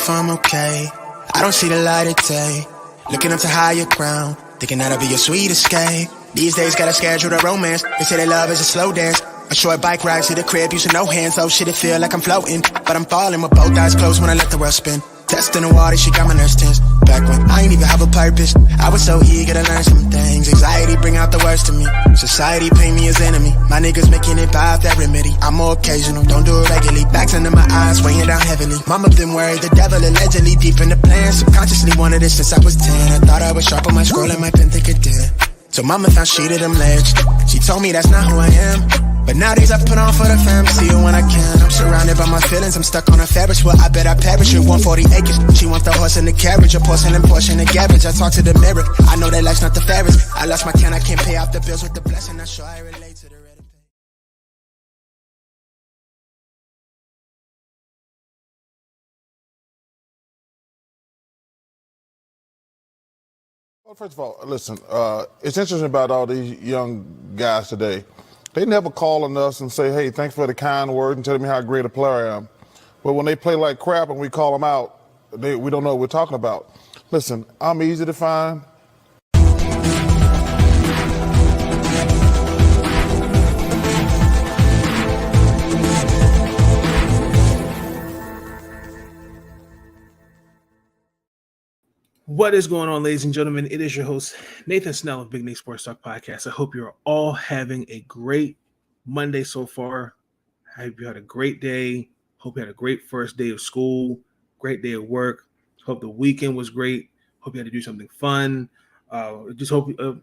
if I'm okay. I don't see the light of day. Looking up to higher ground, thinking that'll be your sweet escape. These days gotta schedule the romance. They say that love is a slow dance. A short bike ride to the crib using no hands. Oh shit, it feel like I'm floating, but I'm falling with both eyes closed when I let the world spin. Testing the water, she got my nerves tense. Back when I ain't even have a purpose, I was so eager to learn some things. Anxiety bring out the worst in me. Society paint me as enemy. My niggas making it by that remedy. I'm more occasional, don't do it regularly. Backs under my eyes, weighing down heavily. Mama been worried, the devil allegedly deep in the plan. Subconsciously wanted it since I was 10. I thought I was sharp on my scroll and my pen think it did. So mama found she to them legs. She told me that's not who I am. But nowadays I put on for the fam, see it when I can. I'm surrounded by my feelings, I'm stuck on a Ferris wheel. I bet I perish with 140 acres. She wants the horse and the carriage, a porcelain portion of garbage. I talk to the mirror, I know that life's not the fairest. I lost my can, I can't pay off the bills with the blessing. I'm sure I relate to the red and pink. Well, first of all, listen, it's interesting about all these young guys today. They never call on us and say, hey, thanks for the kind word and telling me how great a player I am. But when they play like crap and we call them out, we don't know what we're talking about. Listen, I'm easy to find. What is going on, ladies and gentlemen? It is your host, Nathan Snell of Big Nate Sports Talk Podcast. I hope you're all having a great Monday so far. I hope you had a great day. Hope you had a great first day of school, great day of work. Hope the weekend was great. Hope you had to do something fun. Just hope you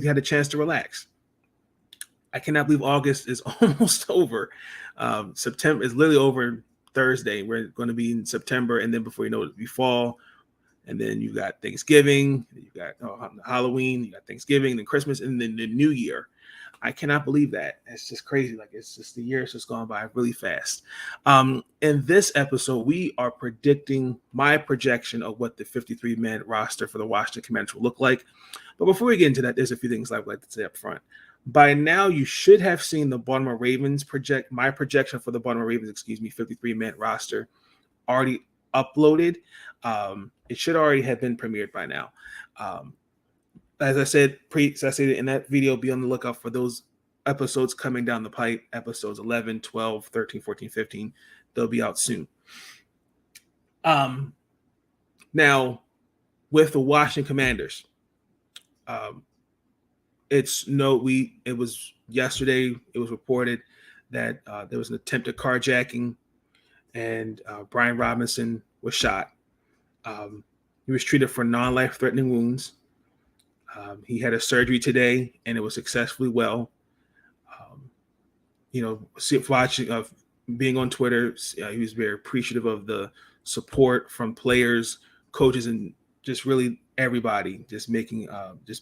had a chance to relax. I cannot believe August is almost over. September is literally over Thursday. We're going to be in September, and then before you know it, it'll be fall. And then you got Thanksgiving, you got Halloween, you got Thanksgiving, then Christmas, and then the New Year. I cannot believe that. It's just crazy. Like, it's just the year's just gone by really fast. In this episode, we are predicting my projection of what the 53-man roster for the Washington Commanders will look like. But before we get into that, there's a few things I'd like to say up front. By now, you should have seen the Baltimore Ravens my projection for the Baltimore Ravens, 53-man roster already uploaded. It should already have been premiered by now. As I said in that video, be on the lookout for those episodes coming down the pipe. Episodes 11, 12, 13, 14, 15. They'll be out soon. Now, with the Washington Commanders, it was yesterday, it was reported that there was an attempted carjacking and Brian Robinson was shot. He was treated for non-life-threatening wounds. He had a surgery today, and it was successfully well. Being on Twitter, he was very appreciative of the support from players, coaches, and just really everybody. Just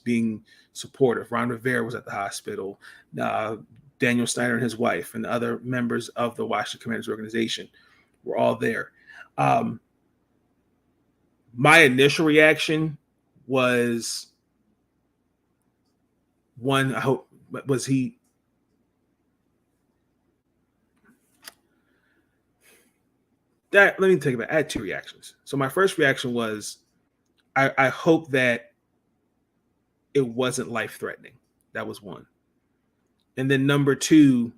being supportive. Ron Rivera was at the hospital. Daniel Snyder and his wife, and other members of the Washington Commanders organization were all there. My initial reaction was one, I hope, was he that let me take it back. I had two reactions. So my first reaction was I hope that it wasn't life-threatening. That was one. And then number two,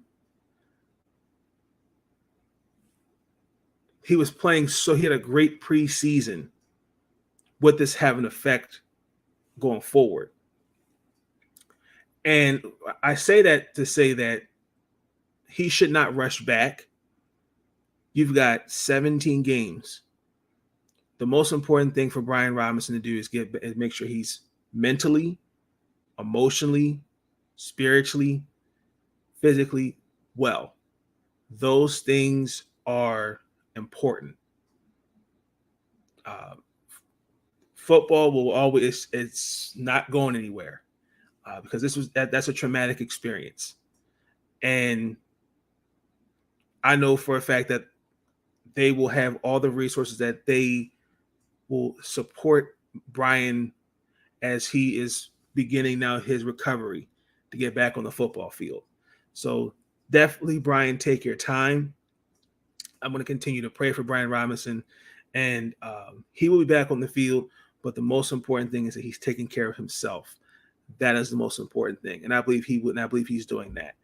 he was playing, so he had a great preseason. Would this have an effect going forward? And I say that to say that he should not rush back. You've got 17 games. The most important thing for Brian Robinson to do is make sure he's mentally, emotionally, spiritually, physically well. Those things are important. Football will always, it's not going anywhere because that's a traumatic experience. And I know for a fact that they will have all the resources that they will support Brian as he is beginning now his recovery to get back on the football field. So definitely, Brian, take your time. I'm going to continue to pray for Brian Robinson and he will be back on the field. But the most important thing is that he's taking care of himself. That is the most important thing, and I believe he would. And I believe he's doing that.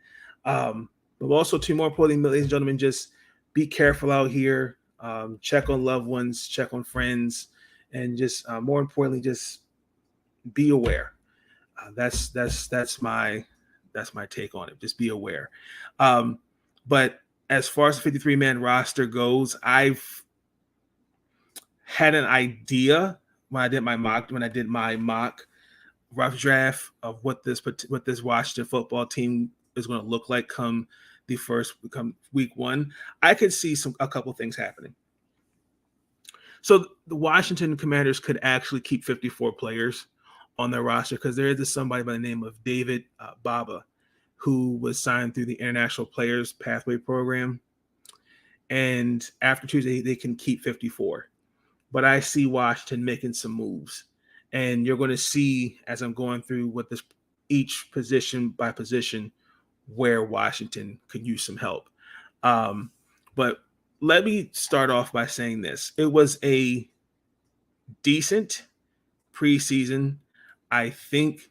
But also, too, more importantly, ladies and gentlemen, just be careful out here. Check on loved ones, check on friends, and just more importantly, just be aware. That's my take on it. Just be aware. But as far as the 53-man roster goes, I've had an idea when I did my mock rough draft of what this Washington football team is going to look like come week one. I could see a couple things happening. So the Washington Commanders could actually keep 54 players on their roster because there is somebody by the name of David Baba who was signed through the International Players Pathway Program. And after Tuesday, they can keep 54. But I see Washington making some moves. And you're going to see, as I'm going through with this each position by position, where Washington could use some help. But let me start off by saying this. It was a decent preseason. I think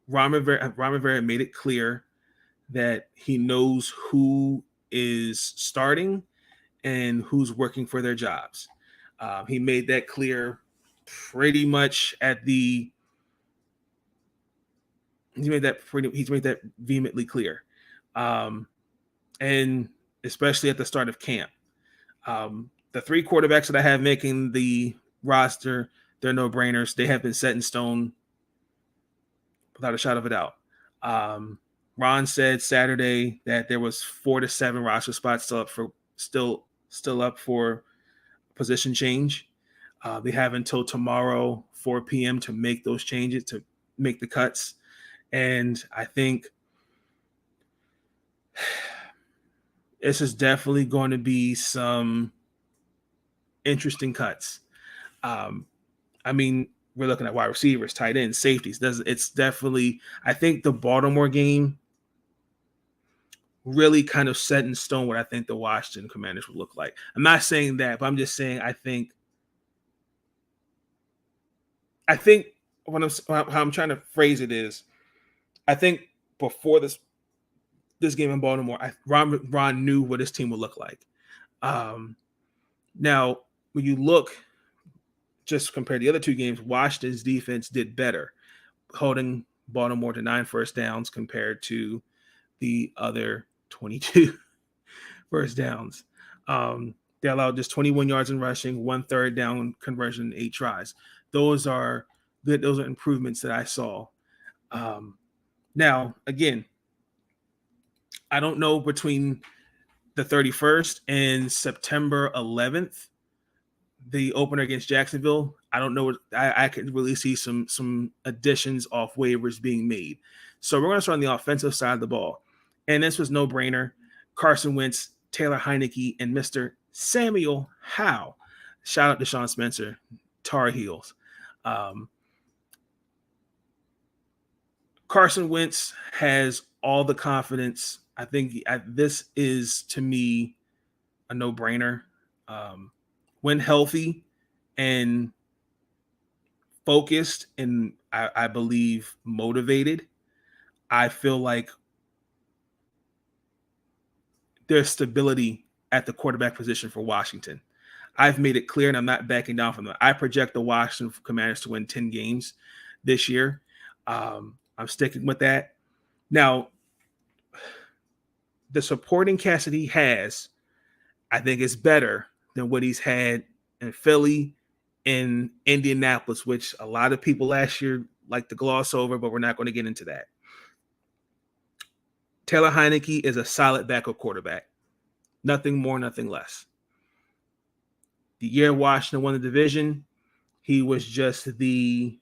Ron Rivera made it clear that he knows who is starting and who's working for their jobs. He made that clear pretty much he's made that vehemently clear. And especially at the start of camp. The three quarterbacks that I have making the roster, they're no-brainers. They have been set in stone without a shadow of a doubt. Ron said Saturday that there was 4 to 7 roster spots still up for position change. They have until tomorrow 4 p.m. to make those changes, to make the cuts. And I think this is definitely going to be some interesting cuts. I mean, we're looking at wide receivers, tight ends, safeties. It's definitely, I think the Baltimore game really kind of set in stone what I think the Washington Commanders would look like. I'm not saying that, but I'm just saying I think how I'm trying to phrase it is, I think before this game in Baltimore, Ron knew what his team would look like. Now, when you look just compared to the other two games, Washington's defense did better, holding Baltimore to 9 first downs compared to the other 22 first downs. They allowed just 21 yards in rushing, 1 third down conversion, 8 tries. Those are improvements that I saw. Now, again, I don't know between the 31st and September 11th, the opener against Jacksonville. I don't know. I could really see some additions off waivers being made. So we're going to start on the offensive side of the ball. And this was no-brainer. Carson Wentz, Taylor Heineke, and Mr. Samuel Howe. Shout out to Sean Spencer, Tar Heels. Carson Wentz has all the confidence. I think this is, to me, a no-brainer. When healthy and focused and I believe motivated, I feel like there's stability at the quarterback position for Washington. I've made it clear, and I'm not backing down from that. I project the Washington Commanders to win 10 games this year. I'm sticking with that. Now, the supporting cast that he has, I think, is better than what he's had in Philly, in Indianapolis, which a lot of people last year like to gloss over, but we're not going to get into that. Taylor Heineke is a solid backup quarterback. Nothing more, nothing less. The year Washington won the division, he was just the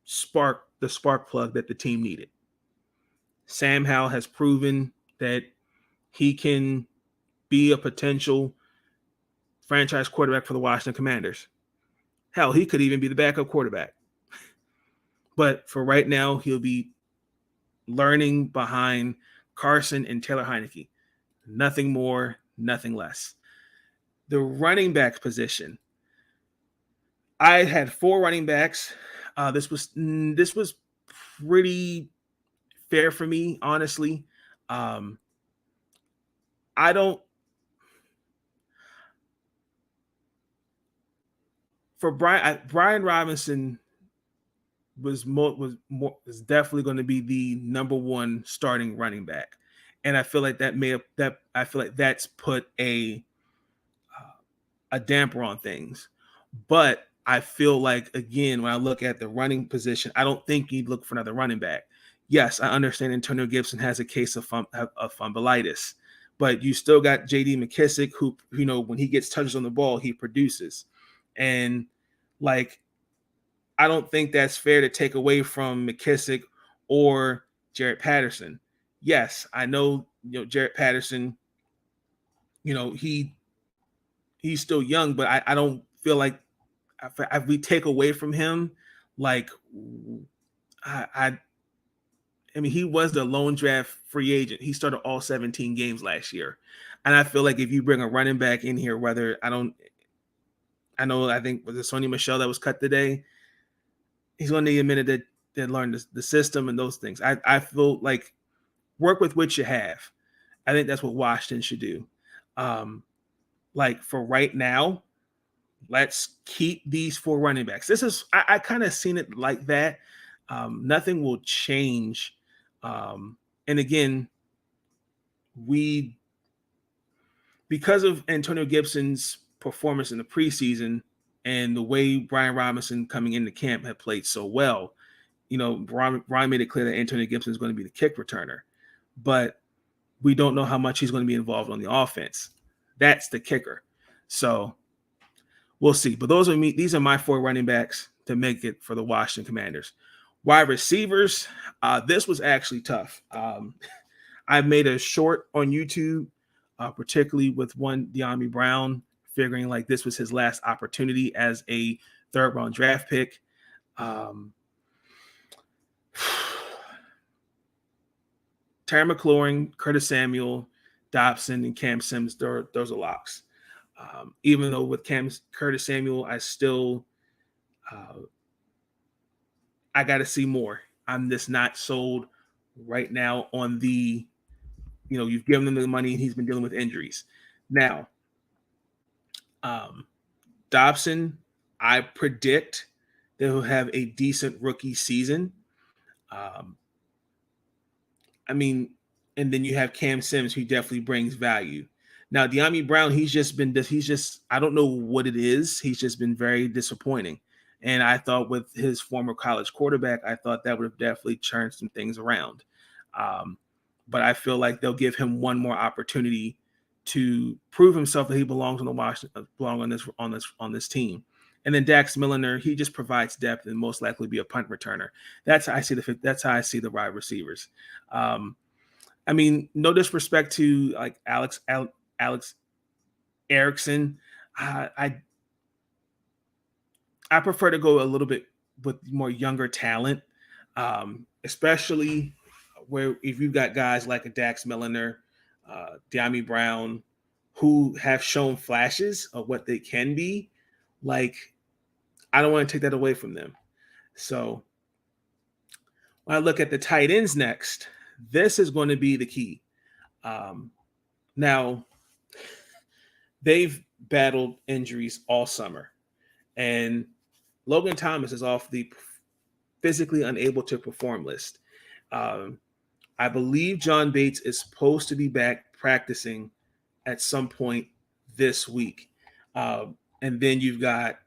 spark plug that the team needed. Sam Howell has proven that he can be a potential franchise quarterback for the Washington Commanders. Hell, he could even be the backup quarterback. But for right now, he'll be learning behind Carson and Taylor Heineke. Nothing more, nothing less. The running back position. I had 4 running backs. This was pretty fair for me, honestly. I don't for Brian Robinson was definitely going to be the number 1 starting running back, and I feel like that's put a damper on things. But I feel like, again, when I look at the running position, I don't think you'd look for another running back. Yes, I understand Antonio Gibson has a case of fumbleitis, but you still got J.D. McKissick, who, when he gets touches on the ball, he produces. And, like, I don't think that's fair to take away from McKissick or Jarrett Patterson. Yes, I know, Jarrett Patterson, he's still young, but I don't feel like if we take away from him, like, I mean, he was the lone draft free agent. He started all 17 games last year. And I feel like if you bring a running back in here, I think was it Sonny Michel that was cut today, he's going to need a minute to learn the system and those things. I feel like work with what you have. I think that's what Washington should do. Like, for right now, let's keep these 4 running backs. I kind of seen it like that. Nothing will change. And again, because of Antonio Gibson's performance in the preseason and the way Brian Robinson coming into camp had played so well, Brian made it clear that Antonio Gibson is going to be the kick returner, but we don't know how much he's going to be involved on the offense. That's the kicker. So we'll see. But these are my 4 running backs to make it for the Washington Commanders. Wide receivers, this was actually tough. I made a short on YouTube, particularly with one De'Ami Brown, figuring like this was his last opportunity as a 3rd-round draft pick. Terry McLaurin, Curtis Samuel, Dobson, and Cam Sims, those are locks. Even though with Curtis Samuel, I still I got to see more. I'm just not sold right now on the, you've given him the money and he's been dealing with injuries. Now, Dobson, I predict that he'll have a decent rookie season. And then you have Cam Sims, who definitely brings value. Now, De'Ami Brown, I don't know what it is. He's just been very disappointing. And I thought with his former college quarterback, I thought that would have definitely turned some things around. But I feel like they'll give him one more opportunity to prove himself that he belongs on this team. And then Dax Milliner, he just provides depth and most likely be a punt returner. That's how I see the wide receivers. No disrespect to like Alex Erickson. I prefer to go a little bit with more younger talent, especially where if you've got guys like a Dax Milliner, De'Ami Brown, who have shown flashes of what they can be. Like, I don't want to take that away from them. So when I look at the tight ends next, this is going to be the key. Now, they've battled injuries all summer, and Logan Thomas is off the physically unable to perform list. I believe John Bates is supposed to be back practicing at some point this week. And then you've got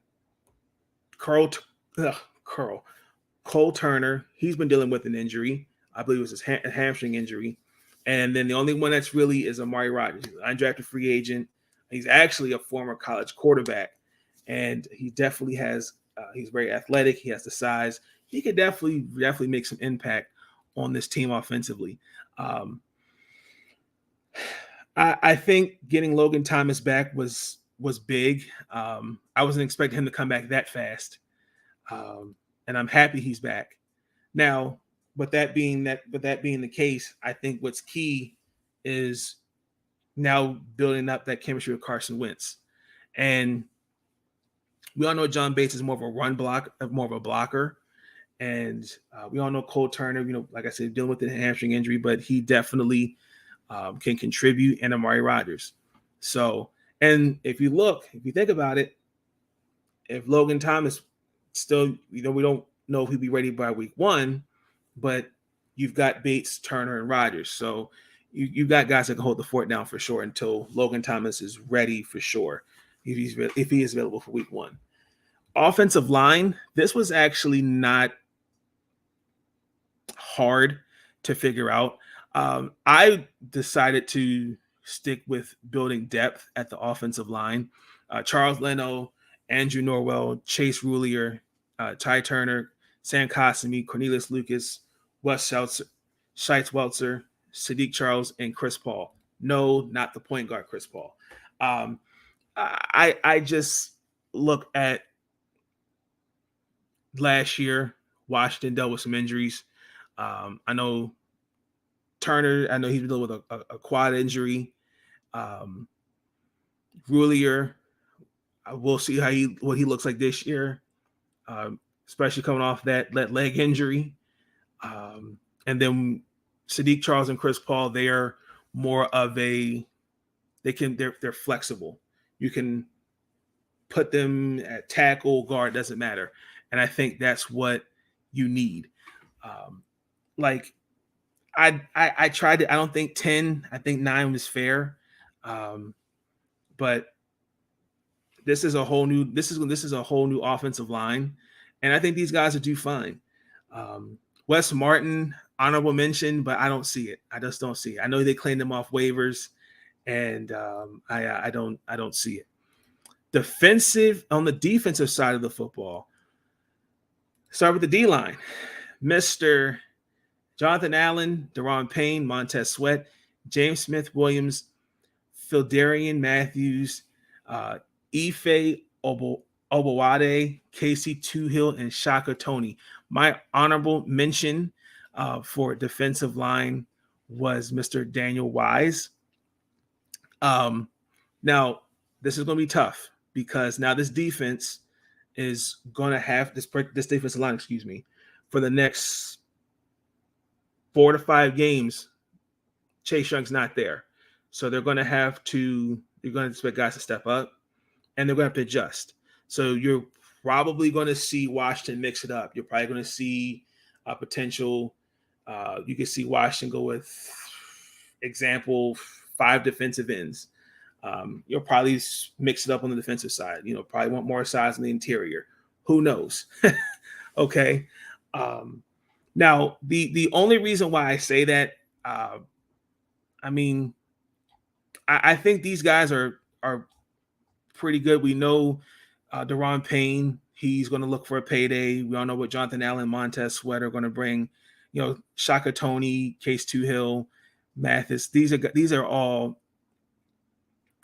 Cole Turner. He's been dealing with an injury. I believe it was his hamstring injury. And then the only one that's really is Amari Rodgers. He's an undrafted free agent. He's actually a former college quarterback. And he definitely has, he's very athletic. He has the size. He could definitely make some impact on this team offensively. I think getting Logan Thomas back was big. I wasn't expecting him to come back that fast. And I'm happy he's back. Now, with that being the case, I think what's key is now building up that chemistry with Carson Wentz. And we all know John Bates is more of a blocker. And we all know Cole Turner, like I said, dealing with the hamstring injury, but he definitely can contribute, and Amari Rodgers. So, and if you think about it, if Logan Thomas still, we don't know if he'll be ready by week 1, but you've got Bates, Turner, and Rodgers. So you've got guys that can hold the fort down for sure until Logan Thomas is ready for sure, if he is available for week 1. Offensive line, this was actually not hard to figure out. I decided to stick with building depth at the offensive line. Charles Leno, Andrew Norwell, Chase Rulier, Ty Turner, Sam Cosmi, Cornelius Lucas, Wes Scheitz Welzer, Sadiq Charles, and Chris Paul. No, not the point guard Chris Paul. I just look at last year. Washington dealt with some injuries. I know Turner, I know he's dealing with a quad injury. Rulier, we'll see what he looks like this year, especially coming off that leg injury. And then Sadiq Charles and Chris Paul, they are more of they're flexible. You can put them at tackle, guard, doesn't matter. And I think that's what you need. I tried it. I don't think 10. I think 9 was fair, but this is a whole new offensive line, and I think these guys will do fine. Wes Martin, honorable mention, but I don't see it. I just don't see it. I know they claimed him off waivers, and I don't see it. On the defensive side of the football, start with the D line, Mr. Jonathan Allen, Deron Payne, Montez Sweat, James Smith-Williams, Phildarian Matthews, Ife Obowade, Casey Toohill, and Shaka Toney. My honorable mention for defensive line was Mr. Daniel Wise. Now, this is going to be tough because now this defense is going to have this defensive line, for the next 4 to 5 games. Chase Young's not there. So you're going to expect guys to step up, and they're going to have to adjust. So you're probably going to see Washington mix it up. You're probably going to see a potential. You can see Washington go with, example, 5 defensive ends. You'll probably mix it up on the defensive side. Probably want more size in the interior. Who knows? Okay. Now, the only reason why I say that, I think these guys are pretty good. We know Deron Payne, he's going to look for a payday. We all know what Jonathan Allen, Montez Sweat are going to bring. Shaka Toney, Case Toohill, Mathis. These are all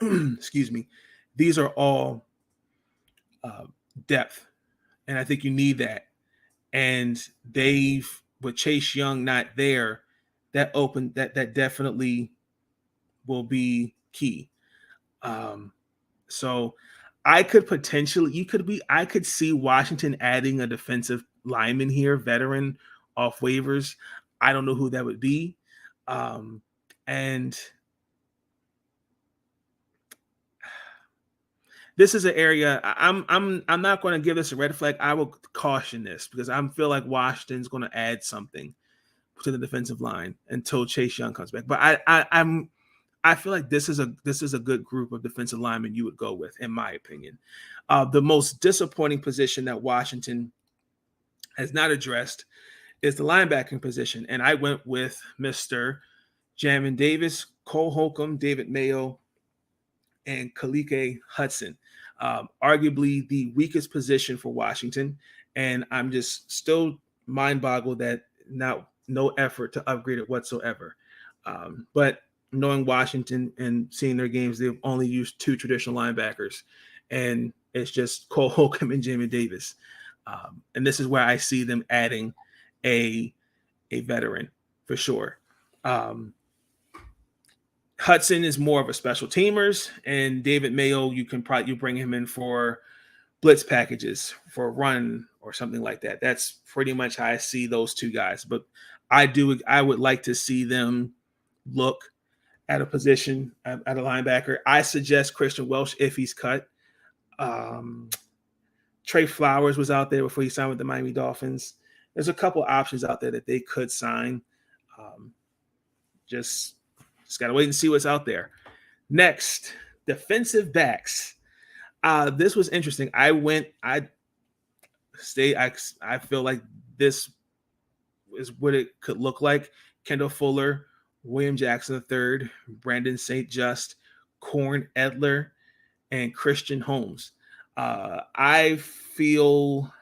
excuse me. These are all depth, and I think you need that. And with Chase Young not there, that definitely will be key. So I could see Washington adding a defensive lineman here, veteran off waivers. I don't know who that would be. And this is an area I'm not going to give this a red flag. I will caution this because I feel like Washington's going to add something to the defensive line until Chase Young comes back. But I feel like this is a good group of defensive linemen you would go with, in my opinion. The most disappointing position that Washington has not addressed is the linebacking position, and I went with Mr. Jamin Davis, Cole Holcomb, David Mayo, and Kalike Hudson. Arguably the weakest position for Washington, and I'm just still mind-boggled that no effort to upgrade it whatsoever. But knowing Washington and seeing their games, they've only used 2 traditional linebackers, and it's just Cole Holcomb and Jamin Davis. And this is where I see them adding a veteran for sure. Hudson is more of a special teamers, and David Mayo, you bring him in for blitz packages for a run or something like that. That's pretty much how I see those two guys. But I would like to see them look at a position at a linebacker. I suggest Christian Welch if he's cut. Trey Flowers was out there before he signed with the Miami Dolphins. There's a couple options out there that they could sign. Just got to wait and see what's out there. Next, defensive backs. This was interesting. I feel like this is what it could look like. Kendall Fuller, William Jackson III, Brandon St. Just, Corn Edler, and Christian Holmes. I feel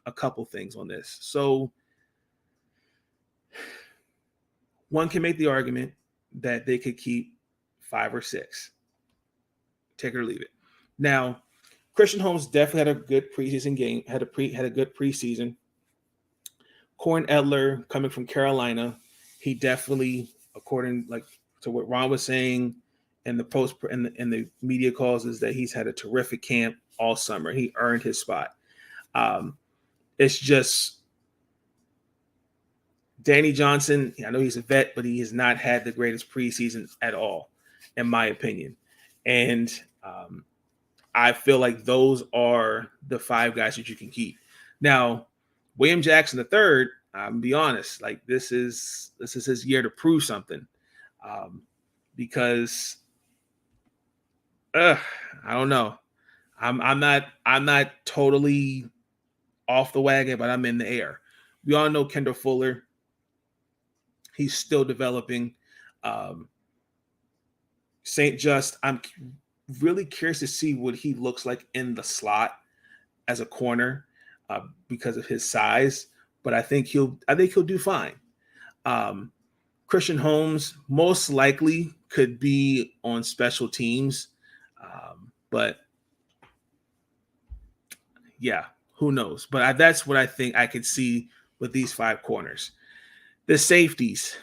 a couple things on this. So one can make the argument that they could keep 5 or 6. Take it or leave it. Now, Christian Holmes definitely had a good preseason game, had a good preseason. Corn Edler coming from Carolina, he definitely, according to what Ron was saying in the post and the media calls, is that he's had a terrific camp all summer. He earned his spot. It's just Danny Johnson. I know he's a vet, but he has not had the greatest preseason at all, in my opinion. And I feel like those are the 5 guys that you can keep. Now, William Jackson III, I'm be honest, like this is his year to prove something, because I don't know. I'm not totally off the wagon, but I'm in the air. We all know Kendall Fuller. He's still developing. St. Just, I'm really curious to see what he looks like in the slot as a corner because of his size. But I think he'll do fine. Christian Holmes most likely could be on special teams, but yeah, who knows? But that's what I think I could see with these 5 corners. The safeties,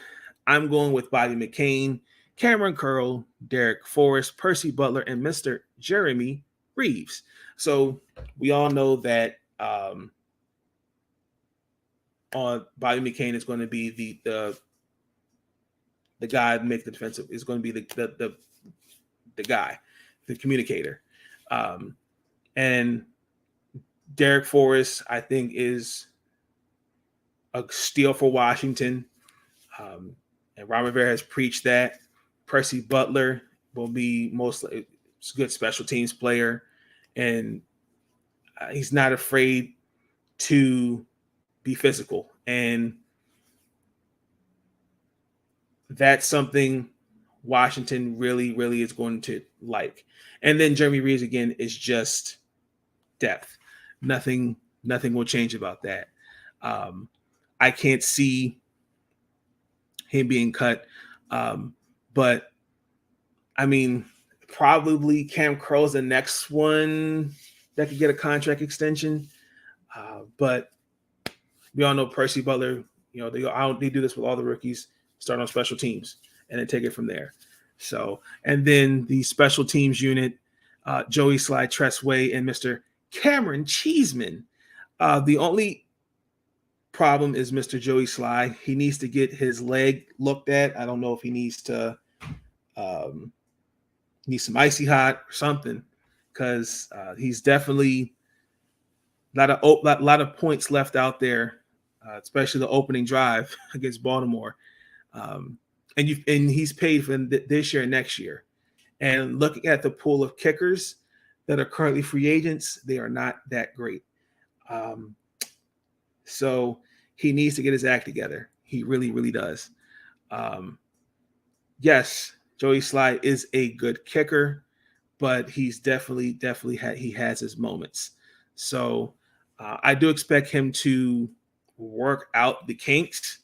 I'm going with Bobby McCain, Cameron Curl, Derek Forrest, Percy Butler, and Mr. Jeremy Reeves. So we all know that Bobby McCain is going to be the guy to make the defensive, is going to be the guy, the communicator. And Derek Forrest, I think, is a steal for Washington. And Ron Rivera has preached that. Percy Butler will be mostly a good special teams player. And he's not afraid to be physical. And that's something Washington really, really is going to like. And then Jeremy Reeves, again, is just depth. Nothing will change about that. I can't see him being cut. But, I mean, probably Cam Curl's the next one that could get a contract extension. But we all know Percy Butler, they do this with all the rookies, start on special teams and then take it from there. So, and then the special teams unit, Joey Sly Tressway and Mr. Cameron Cheeseman. The only problem is Mr. Joey Sly. He needs to get his leg looked at. I don't know if he needs to need some icy hot or something, because he's definitely a lot of points left out there, especially the opening drive against Baltimore. And he's paid for this year and next year. And looking at the pool of kickers that are currently free agents, they are not that great. So he needs to get his act together. He really, really does. Yes, Joey Sly is a good kicker, but he's definitely he has his moments. So I do expect him to work out the kinks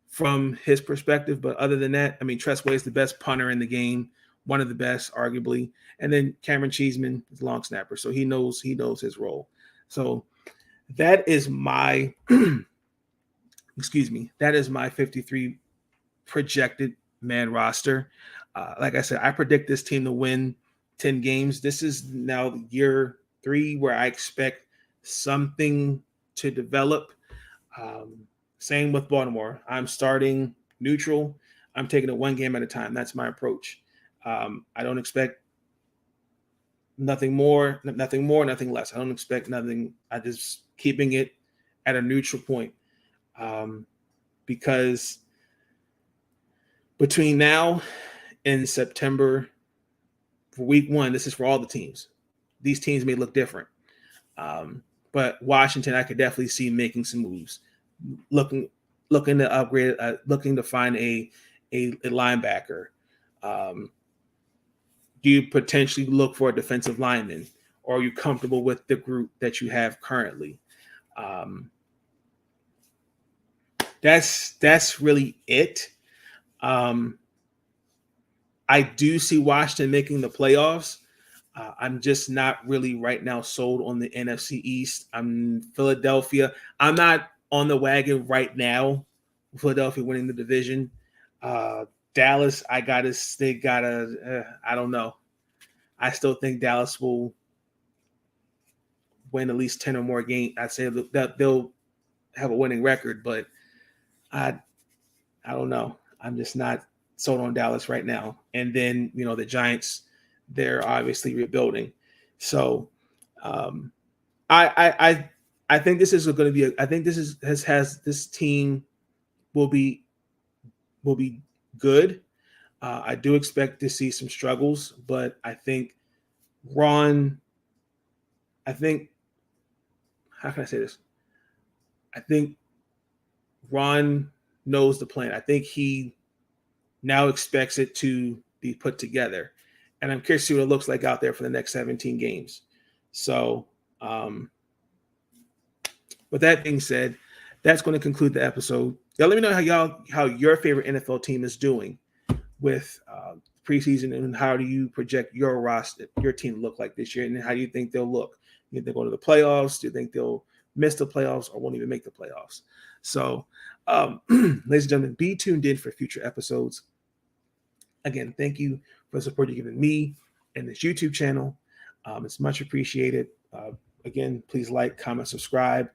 from his perspective. But other than that, I mean, Tressway is the best punter in the game, one of the best, arguably. And then Cameron Cheeseman is a long snapper, so he knows his role. So that is my that is my 53 projected man roster. Like I said, I predict this team to win 10 games. This is now year 3 where I expect something to develop. Same with Baltimore. I'm starting neutral. I'm taking it one game at a time. That's my approach. I don't expect nothing more, nothing less. I don't expect nothing. I just keeping it at a neutral point. Because between now and September, for week 1, this is for all the teams. These teams may look different. But Washington, I could definitely see making some moves, looking to upgrade, looking to find a linebacker. Do you potentially look for a defensive lineman, or are you comfortable with the group that you have currently? That's really it. I do see Washington making the playoffs. I'm just not really right now sold on the NFC East. I'm Philadelphia. I'm not on the wagon right now. Philadelphia winning the division. Dallas, I don't know. I still think Dallas will win at least 10 or more games. I'd say that they'll have a winning record, but I don't know. I'm just not sold on Dallas right now. And then, the Giants, they're obviously rebuilding. So I think this is going to be this team will be good. I do expect to see some struggles, but I think how can I say this? I think Ron knows the plan. I think he now expects it to be put together. And I'm curious to see what it looks like out there for the next 17 games. So with that being said, that's going to conclude the episode. Y'all let me know how your favorite NFL team is doing with preseason, and how do you project your roster, your team to look like this year, and how do you think they'll look? Do you think they'll go to the playoffs? Do you think they'll miss the playoffs or won't even make the playoffs? So, ladies and gentlemen, be tuned in for future episodes. Again, thank you for the support you're giving me and this YouTube channel. It's much appreciated. Again, please like, comment, subscribe.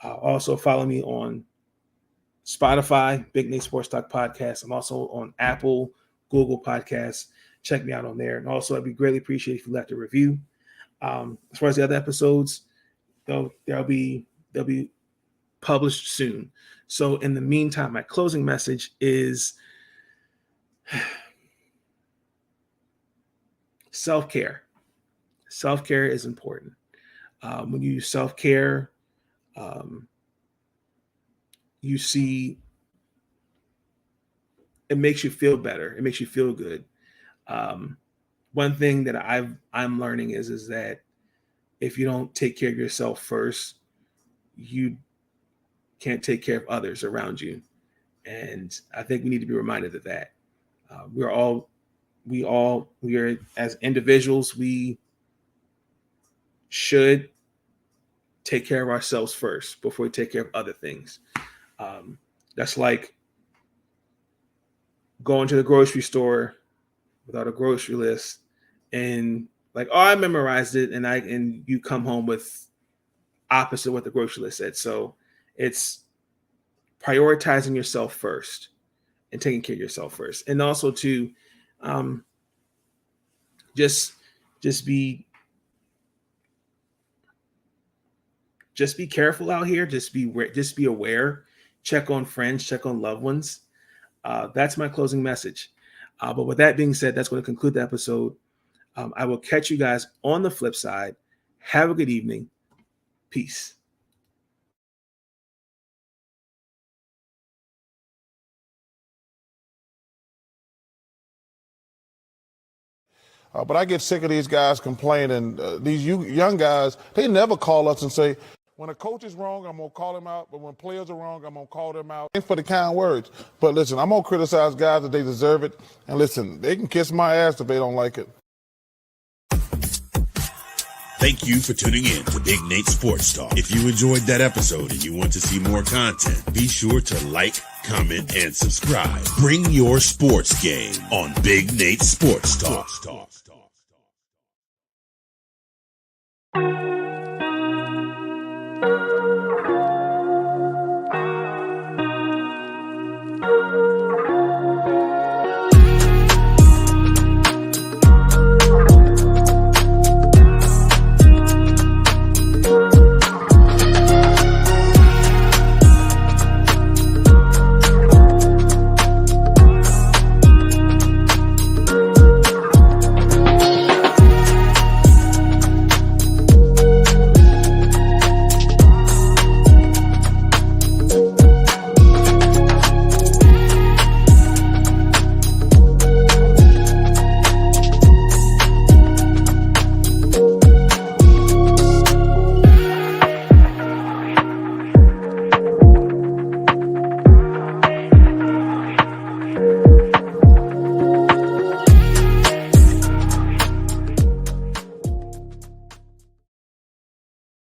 Also follow me on Spotify, Big Nate Sports Talk Podcast. I'm also on Apple, Google Podcasts. Check me out on there. And also, I'd be greatly appreciated if you left a review. As far as the other episodes, they'll be published soon. So in the meantime, my closing message is self-care. Self-care is important. When you self-care, you see it makes you feel better. It makes you feel good. One thing that I'm learning is that if you don't take care of yourself first, you can't take care of others around you. And I think we need to be reminded of that. We are as individuals, we should take care of ourselves first before we take care of other things. That's like going to the grocery store without a grocery list and like, oh, I memorized it, and you come home with opposite what the grocery list said. So it's prioritizing yourself first and taking care of yourself first. And also to just be careful out here. Just be aware. Check on friends, check on loved ones. That's my closing message. But with that being said, that's going to conclude the episode. I will catch you guys on the flip side. Have a good evening. Peace. But I get sick of these guys complaining. These young guys, they never call us and say, when a coach is wrong, I'm going to call him out. But when players are wrong, I'm going to call them out. Thanks for the kind words. But listen, I'm going to criticize guys that they deserve it. And listen, they can kiss my ass if they don't like it. Thank you for tuning in to Big Nate Sports Talk. If you enjoyed that episode and you want to see more content, be sure to like, comment, and subscribe. Bring your sports game on Big Nate Sports Talk.